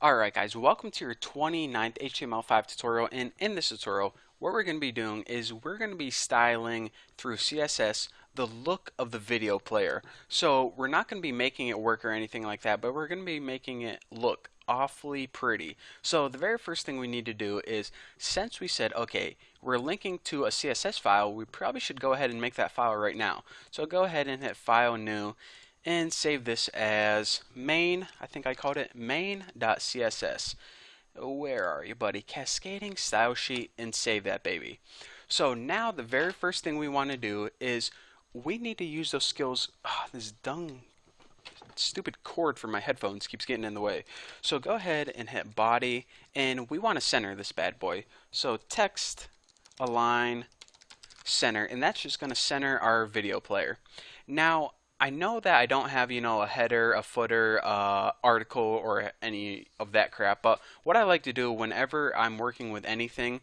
Alright guys, welcome to your 29th HTML5 tutorial, and in this tutorial what we're going to be doing is we're going to be styling through CSS the look of the video player. So we're not going to be making it work or anything like that, but we're going to be making it look awfully pretty. So the very first thing we need to do is, since we said okay, we're linking to a CSS file, we probably should go ahead and make that file right now. So go ahead and hit File, New, and save this as main. I think I called it main.css. Where are you, buddy? Cascading style sheet, and save that baby. So now the very first thing we want to do is we need to use those skills. This stupid cord for my headphones keeps getting in the way. So go ahead and hit body, and we want to center this bad boy. So text, align, center, and that's just going to center our video player. Now I know that I don't have, a header, a footer, article, or any of that crap, but what I like to do whenever I'm working with anything,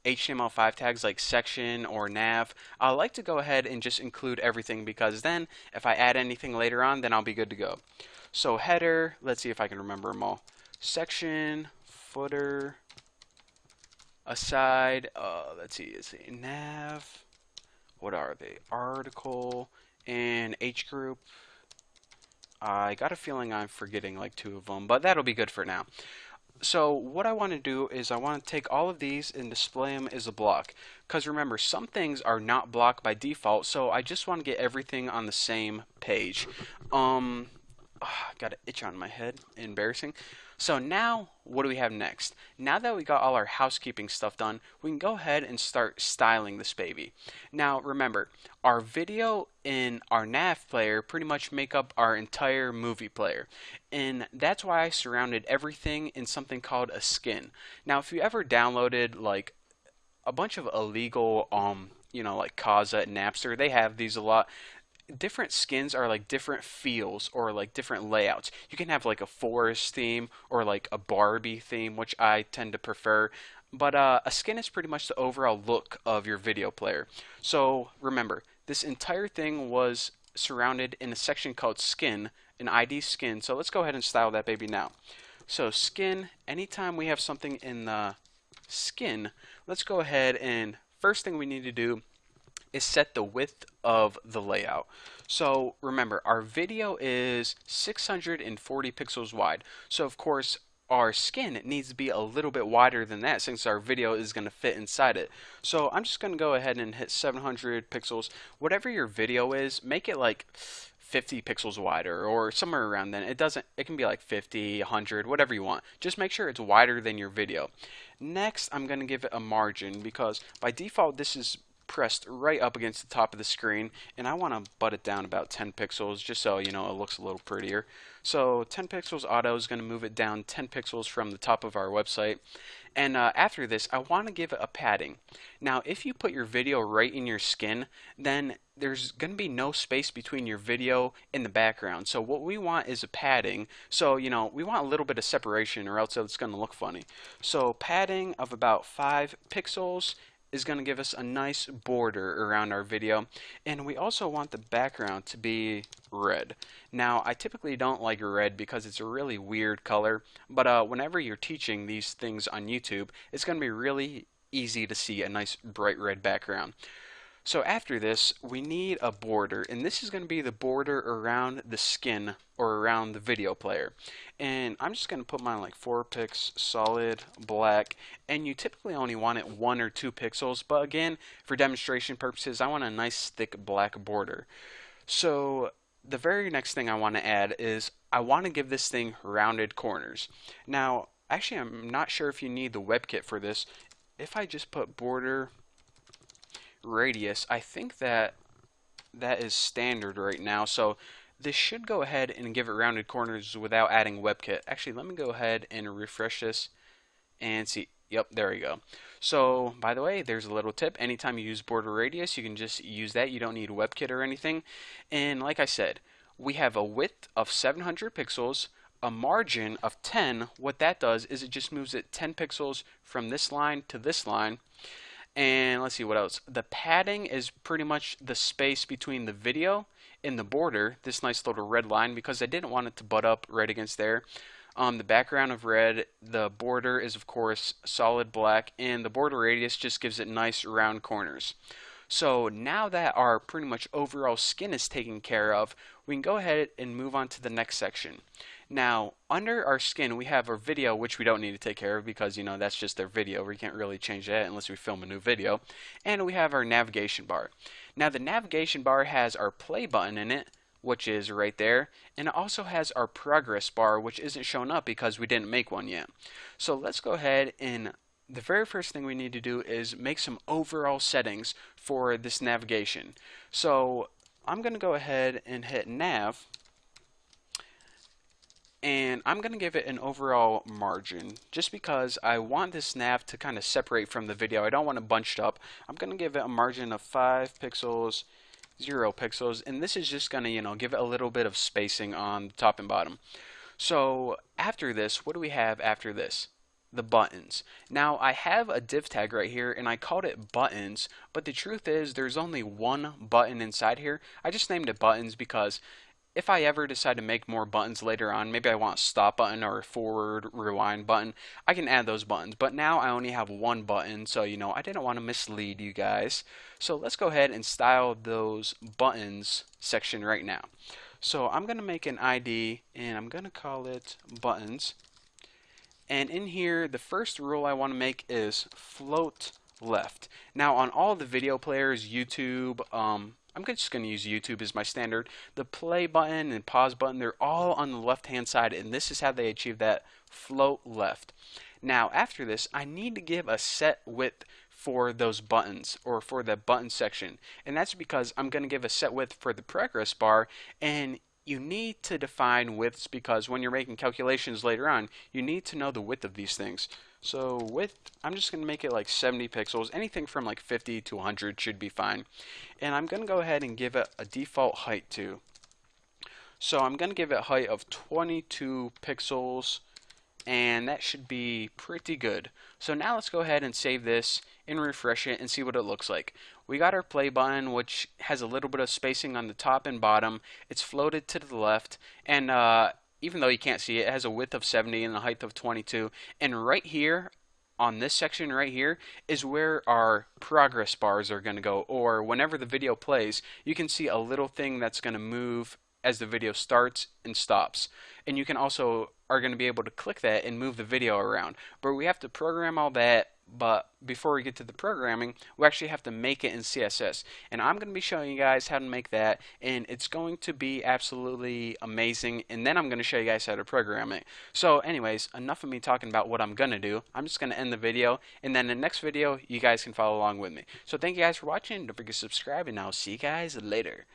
HTML5 tags like section or nav, I like to go ahead and just include everything, because then if I add anything later on, then I'll be good to go. So header, let's see if I can remember them all. Section, footer, aside, let's see, nav, what are they? Article, and H group. I got a feeling I'm forgetting like two of them, but that'll be good for now. So what I want to do is I want to take all of these and display them as a block, because remember, some things are not blocked by default, so I just want to get everything on the same page. Got an itch on my head, embarrassing. So now what do we have next? Now that we got all our housekeeping stuff done, we can go ahead and start styling this baby. Now remember, our video and our nav player pretty much make up our entire movie player, and that's why I surrounded everything in something called a skin. Now if you ever downloaded like a bunch of illegal like Kaza and Napster, they have these a lot. Different skins are like different feels or like different layouts. You can have like a forest theme or like a Barbie theme, which I tend to prefer. But a skin is pretty much the overall look of your video player. So remember, this entire thing was surrounded in a section called skin, an ID skin. So let's go ahead and style that baby now. So skin, anytime we have something in the skin, let's go ahead and first thing we need to do is set the width of the layout. So remember, our video is 640 pixels wide. So of course our skin needs to be a little bit wider than that, since our video is going to fit inside it. So I'm just going to go ahead and hit 700 pixels. Whatever your video is, make it like 50 pixels wider or somewhere around then. It can be like 50, 100, whatever you want. Just make sure it's wider than your video. Next, I'm going to give it a margin, because by default this is pressed right up against the top of the screen, and I want to butt it down about 10 pixels just so it looks a little prettier. So 10 pixels auto is going to move it down 10 pixels from the top of our website. And after this, I want to give it a padding. Now if you put your video right in your skin, then there's going to be no space between your video and the background. So what we want is a padding. So we want a little bit of separation, or else it's going to look funny. So padding of about 5 pixels is going to give us a nice border around our video, and we also want the background to be red. Now I typically don't like red because it's a really weird color, but whenever you're teaching these things on YouTube, it's going to be really easy to see a nice bright red background. So after this, we need a border, and this is going to be the border around the skin or around the video player. And I'm just going to put mine like 4 pix solid black, and you typically only want it 1 or 2 pixels, but again, for demonstration purposes, I want a nice thick black border. So the very next thing I want to add is I want to give this thing rounded corners. Now actually, I'm not sure if you need the WebKit for this. If I just put border radius, I think that is standard right now, so this should go ahead and give it rounded corners without adding WebKit. Actually, let me go ahead and refresh this and see. Yep, there we go. So by the way, there's a little tip. Anytime you use border radius, you can just use that. You don't need WebKit or anything. And like I said, we have a width of 700 pixels, a margin of 10. What that does is it just moves it 10 pixels from this line to this line. And let's see what else. The padding is pretty much the space between the video and the border, this nice little red line, because I didn't want it to butt up right against there. The background of red, the border is of course solid black, and the border radius just gives it nice round corners. So now that our pretty much overall skin is taken care of, we can go ahead and move on to the next section. Now, under our skin, we have our video, which we don't need to take care of because, that's just their video. We can't really change that unless we film a new video. And we have our navigation bar. Now, the navigation bar has our play button in it, which is right there. And it also has our progress bar, which isn't shown up because we didn't make one yet. So let's go ahead and the very first thing we need to do is make some overall settings for this navigation. So I'm going to go ahead and hit nav, and I'm going to give it an overall margin just because I want this nav to kind of separate from the video. I don't want it bunched up. I'm going to give it a margin of 5 pixels, 0 pixels, and this is just going to, give it a little bit of spacing on the top and bottom. So after this, what do we have after this? The buttons. Now I have a div tag right here and I called it buttons, but the truth is there's only one button inside here. I just named it buttons because if I ever decide to make more buttons later on, maybe I want a stop button or a forward rewind button, I can add those buttons. But now I only have one button, so I didn't want to mislead you guys. So let's go ahead and style those buttons section right now. So I'm going to make an ID and I'm going to call it buttons. And in here, the first rule I want to make is float left. Now, on all the video players, YouTube, I'm just going to use YouTube as my standard. The play button and pause button, they're all on the left-hand side, and this is how they achieve that float left. Now, after this, I need to give a set width for those buttons, or for the button section. And that's because I'm going to give a set width for the progress bar, and you need to define widths because when you're making calculations later on, you need to know the width of these things. So width, I'm just going to make it like 70 pixels. Anything from like 50 to 100 should be fine. And I'm going to go ahead and give it a default height too. So I'm going to give it a height of 22 pixels, and that should be pretty good. So now let's go ahead and save this and refresh it and see what it looks like. We got our play button, which has a little bit of spacing on the top and bottom. It's floated to the left, and even though you can't see it, it has a width of 70 and a height of 22. And right here, on this section right here, is where our progress bars are going to go, or whenever the video plays, you can see a little thing that's going to move as the video starts and stops. And you can also are going to be able to click that and move the video around. But we have to program all that. But before we get to the programming, we actually have to make it in CSS. And I'm going to be showing you guys how to make that, and it's going to be absolutely amazing. And then I'm going to show you guys how to program it. So anyways, enough of me talking about what I'm going to do. I'm just going to end the video, and then in the next video, you guys can follow along with me. So thank you guys for watching. Don't forget to subscribe, and I'll see you guys later.